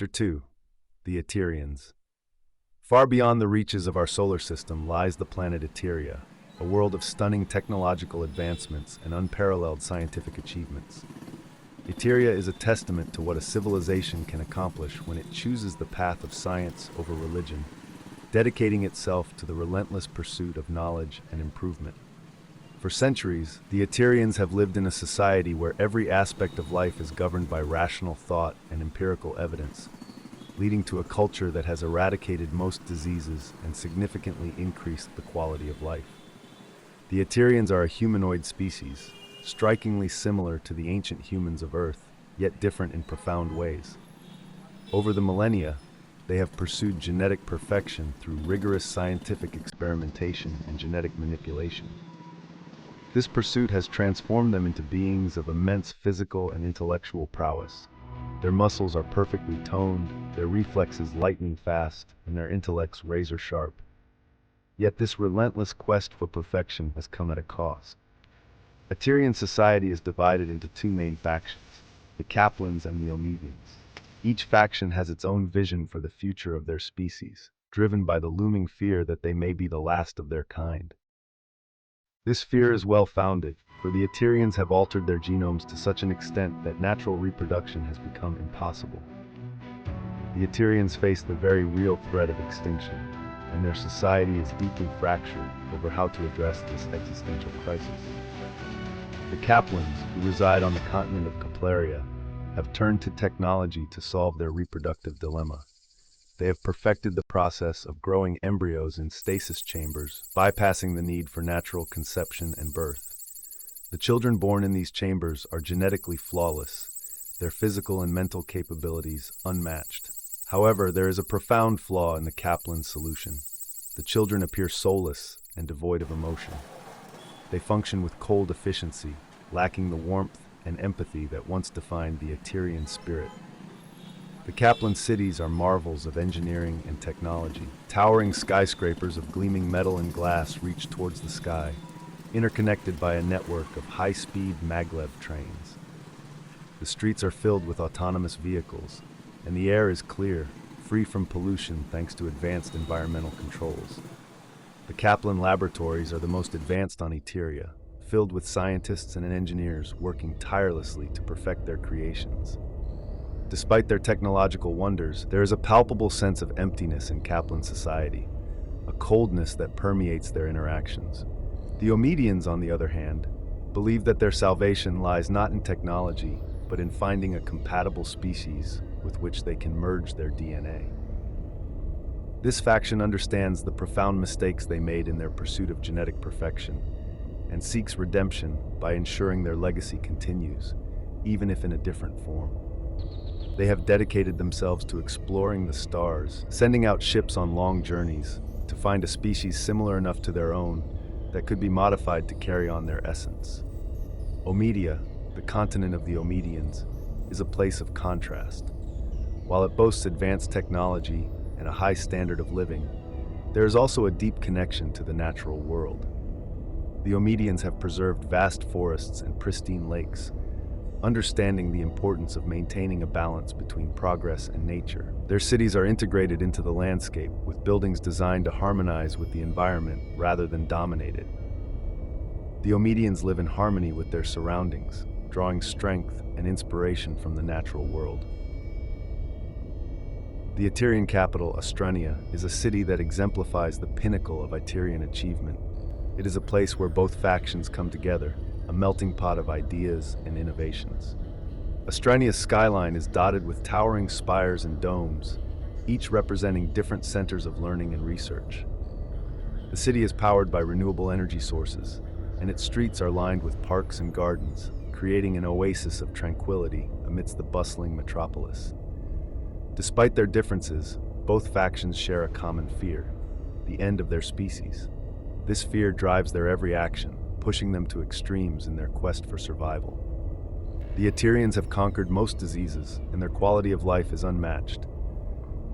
Chapter 2. The Iterians. Far beyond the reaches of our solar system lies the planet Iteria, a world of stunning technological advancements and unparalleled scientific achievements. Iteria is a testament to what a civilization can accomplish when it chooses the path of science over religion, dedicating itself to the relentless pursuit of knowledge and improvement. For centuries, the Iterians have lived in a society where every aspect of life is governed by rational thought and empirical evidence, leading to a culture that has eradicated most diseases and significantly increased the quality of life. The Iterians are a humanoid species, strikingly similar to the ancient humans of Earth, yet different in profound ways. Over the millennia, they have pursued genetic perfection through rigorous scientific experimentation and genetic manipulation. This pursuit has transformed them into beings of immense physical and intellectual prowess. Their muscles are perfectly toned, their reflexes lightning fast, and their intellects razor sharp. Yet this relentless quest for perfection has come at a cost. Iterian society is divided into two main factions, the Kaplans and the Omedians. Each faction has its own vision for the future of their species, driven by the looming fear that they may be the last of their kind. This fear is well-founded, for the Iterians have altered their genomes to such an extent that natural reproduction has become impossible. The Iterians face the very real threat of extinction, and their society is deeply fractured over how to address this existential crisis. The Kaplans, who reside on the continent of Kaplaria, have turned to technology to solve their reproductive dilemma. They have perfected the process of growing embryos in stasis chambers, bypassing the need for natural conception and birth. The children born in these chambers are genetically flawless, their physical and mental capabilities unmatched. However, there is a profound flaw in the Kaplan solution. The children appear soulless and devoid of emotion. They function with cold efficiency, lacking the warmth and empathy that once defined the Iterian spirit. The Kaplan cities are marvels of engineering and technology. Towering skyscrapers of gleaming metal and glass reach towards the sky, interconnected by a network of high-speed maglev trains. The streets are filled with autonomous vehicles, and the air is clear, free from pollution thanks to advanced environmental controls. The Kaplan laboratories are the most advanced on Iteria, filled with scientists and engineers working tirelessly to perfect their creations. Despite their technological wonders, there is a palpable sense of emptiness in Kaplan society, a coldness that permeates their interactions. The Omedians, on the other hand, believe that their salvation lies not in technology, but in finding a compatible species with which they can merge their DNA. This faction understands the profound mistakes they made in their pursuit of genetic perfection, and seeks redemption by ensuring their legacy continues, even if in a different form. They have dedicated themselves to exploring the stars, sending out ships on long journeys to find a species similar enough to their own that could be modified to carry on their essence. Omedia, the continent of the Omedians, is a place of contrast. While it boasts advanced technology and a high standard of living, there is also a deep connection to the natural world. The Omedians have preserved vast forests and pristine lakes, understanding the importance of maintaining a balance between progress and nature. Their cities are integrated into the landscape, with buildings designed to harmonize with the environment rather than dominate it. The Omedians live in harmony with their surroundings, drawing strength and inspiration from the natural world. The Iterian capital, Astrania, is a city that exemplifies the pinnacle of Iterian achievement. It is a place where both factions come together, a melting pot of ideas and innovations. Astrania's skyline is dotted with towering spires and domes, each representing different centers of learning and research. The city is powered by renewable energy sources, and its streets are lined with parks and gardens, creating an oasis of tranquility amidst the bustling metropolis. Despite their differences, both factions share a common fear: the end of their species. This fear drives their every action, pushing them to extremes in their quest for survival. The Iterians have conquered most diseases, and their quality of life is unmatched.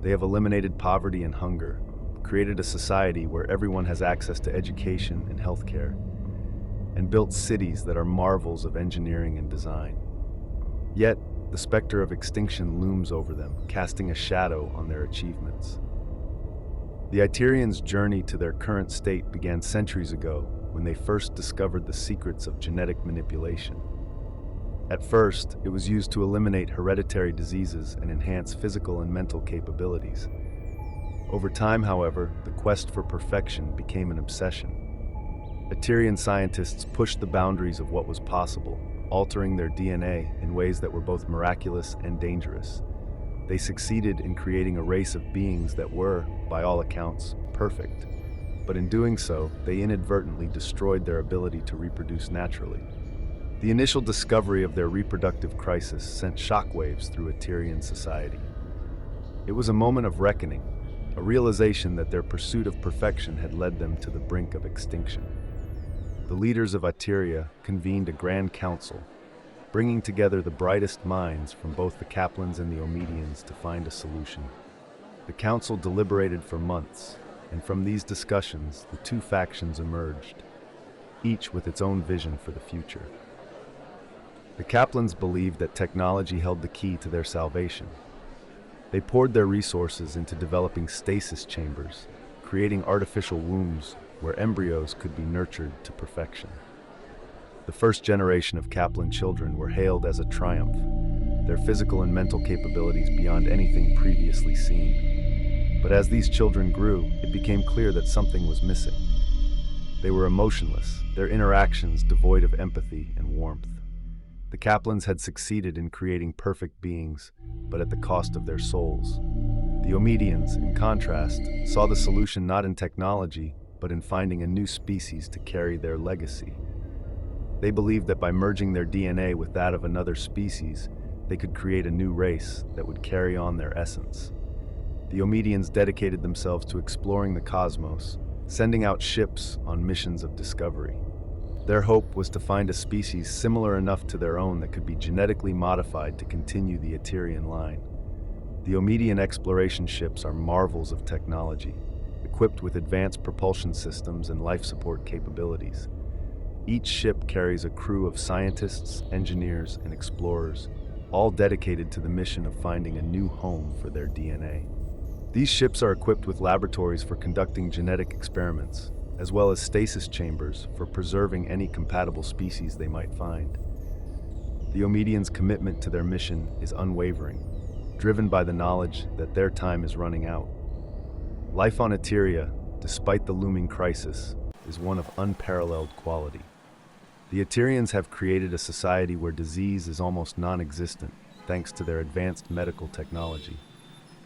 They have eliminated poverty and hunger, created a society where everyone has access to education and healthcare, and built cities that are marvels of engineering and design. Yet, the specter of extinction looms over them, casting a shadow on their achievements. The Iterians' journey to their current state began centuries ago when they first discovered the secrets of genetic manipulation. At first, it was used to eliminate hereditary diseases and enhance physical and mental capabilities. Over time, however, the quest for perfection became an obsession. Iterian scientists pushed the boundaries of what was possible, altering their DNA in ways that were both miraculous and dangerous. They succeeded in creating a race of beings that were, by all accounts, perfect. But in doing so, they inadvertently destroyed their ability to reproduce naturally. The initial discovery of their reproductive crisis sent shockwaves through Iterian society. It was a moment of reckoning, a realization that their pursuit of perfection had led them to the brink of extinction. The leaders of Iteria convened a grand council, bringing together the brightest minds from both the Kaplans and the Omedians to find a solution. The council deliberated for months, and from these discussions, the two factions emerged, each with its own vision for the future. The Kaplans believed that technology held the key to their salvation. They poured their resources into developing stasis chambers, creating artificial wombs where embryos could be nurtured to perfection. The first generation of Kaplan children were hailed as a triumph, their physical and mental capabilities beyond anything previously seen. But as these children grew, it became clear that something was missing. They were emotionless, their interactions devoid of empathy and warmth. The Kaplans had succeeded in creating perfect beings, but at the cost of their souls. The Omedians, in contrast, saw the solution not in technology, but in finding a new species to carry their legacy. They believed that by merging their DNA with that of another species, they could create a new race that would carry on their essence. The Omedians dedicated themselves to exploring the cosmos, sending out ships on missions of discovery. Their hope was to find a species similar enough to their own that could be genetically modified to continue the Iterian line. The Omedian exploration ships are marvels of technology, equipped with advanced propulsion systems and life support capabilities. Each ship carries a crew of scientists, engineers, and explorers, all dedicated to the mission of finding a new home for their DNA. These ships are equipped with laboratories for conducting genetic experiments, as well as stasis chambers for preserving any compatible species they might find. The Omedians' commitment to their mission is unwavering, driven by the knowledge that their time is running out. Life on Iteria, despite the looming crisis, is one of unparalleled quality. The Iterians have created a society where disease is almost non-existent, thanks to their advanced medical technology.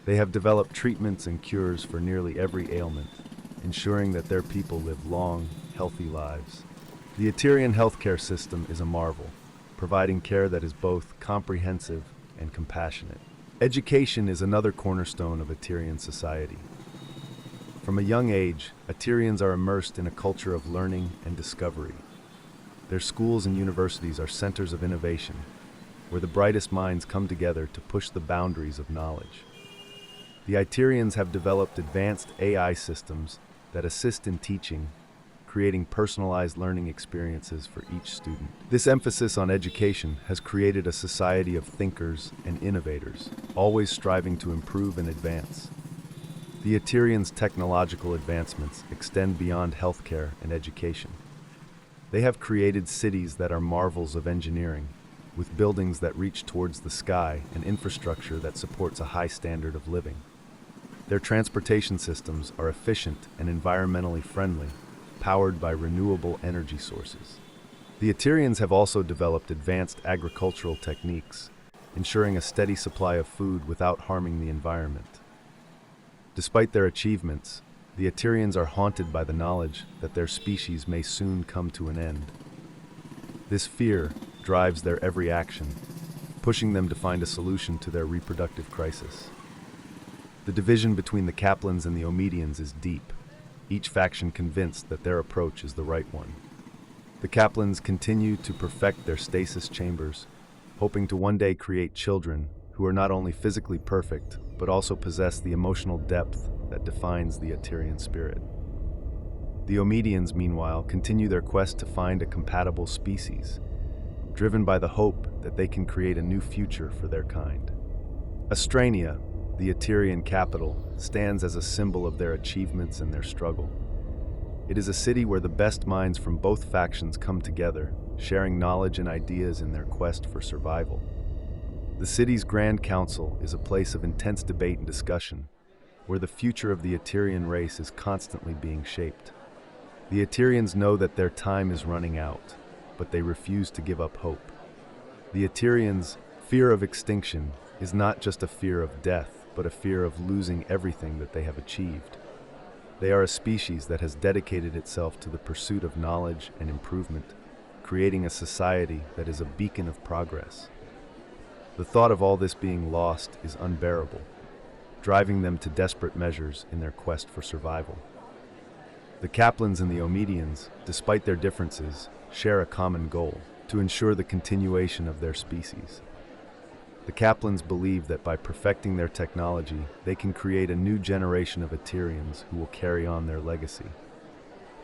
They have developed treatments and cures for nearly every ailment, ensuring that their people live long, healthy lives. The Iterian healthcare system is a marvel, providing care that is both comprehensive and compassionate. Education is another cornerstone of Iterian society. From a young age, Iterians are immersed in a culture of learning and discovery. Their schools and universities are centers of innovation, where the brightest minds come together to push the boundaries of knowledge. The Iterians have developed advanced AI systems that assist in teaching, creating personalized learning experiences for each student. This emphasis on education has created a society of thinkers and innovators, always striving to improve and advance. The Iterians' technological advancements extend beyond healthcare and education. They have created cities that are marvels of engineering, with buildings that reach towards the sky and infrastructure that supports a high standard of living. Their transportation systems are efficient and environmentally friendly, powered by renewable energy sources. The Iterians have also developed advanced agricultural techniques, ensuring a steady supply of food without harming the environment. Despite their achievements, the Iterians are haunted by the knowledge that their species may soon come to an end. This fear drives their every action, pushing them to find a solution to their reproductive crisis. The division between the Kaplans and the Omedians is deep, each faction convinced that their approach is the right one. The Kaplans continue to perfect their stasis chambers, hoping to one day create children who are not only physically perfect, but also possess the emotional depth that defines the Iterian spirit. The Omedians, meanwhile, continue their quest to find a compatible species, driven by the hope that they can create a new future for their kind. Astrania, the Iterian capital, stands as a symbol of their achievements and their struggle. It is a city where the best minds from both factions come together, sharing knowledge and ideas in their quest for survival. The city's Grand Council is a place of intense debate and discussion, where the future of the Iterian race is constantly being shaped. The Iterians know that their time is running out, but they refuse to give up hope. The Iterians' fear of extinction is not just a fear of death, but a fear of losing everything that they have achieved. They are a species that has dedicated itself to the pursuit of knowledge and improvement, creating a society that is a beacon of progress. The thought of all this being lost is unbearable, driving them to desperate measures in their quest for survival. The Kaplans and the Omedians, despite their differences, share a common goal: to ensure the continuation of their species. The Kaplans believe that by perfecting their technology, they can create a new generation of Iterians who will carry on their legacy.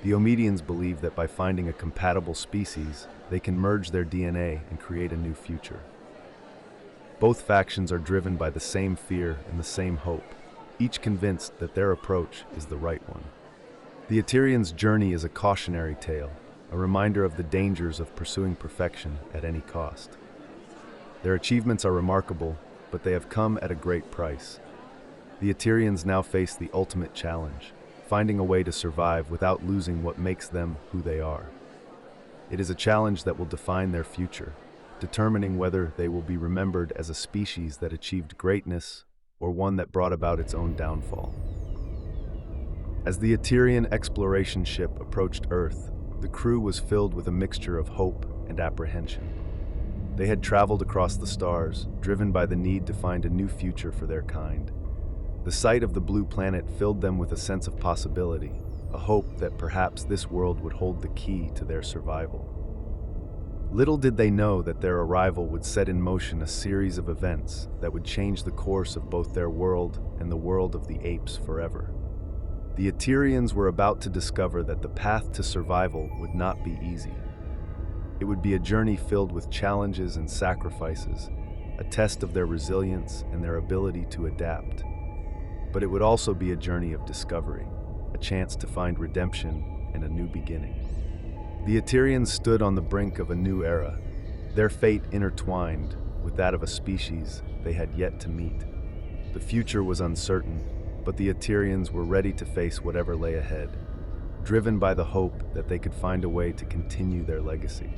The Omedians believe that by finding a compatible species, they can merge their DNA and create a new future. Both factions are driven by the same fear and the same hope, each convinced that their approach is the right one. The Iterians' journey is a cautionary tale, a reminder of the dangers of pursuing perfection at any cost. Their achievements are remarkable, but they have come at a great price. The Iterians now face the ultimate challenge: finding a way to survive without losing what makes them who they are. It is a challenge that will define their future, determining whether they will be remembered as a species that achieved greatness or one that brought about its own downfall. As the Iterian exploration ship approached Earth, the crew was filled with a mixture of hope and apprehension. They had traveled across the stars, driven by the need to find a new future for their kind. The sight of the blue planet filled them with a sense of possibility, a hope that perhaps this world would hold the key to their survival. Little did they know that their arrival would set in motion a series of events that would change the course of both their world and the world of the apes forever. The Iterians were about to discover that the path to survival would not be easy. It would be a journey filled with challenges and sacrifices, a test of their resilience and their ability to adapt. But it would also be a journey of discovery, a chance to find redemption and a new beginning. The Iterians stood on the brink of a new era, their fate intertwined with that of a species they had yet to meet. The future was uncertain, but the Iterians were ready to face whatever lay ahead, driven by the hope that they could find a way to continue their legacy.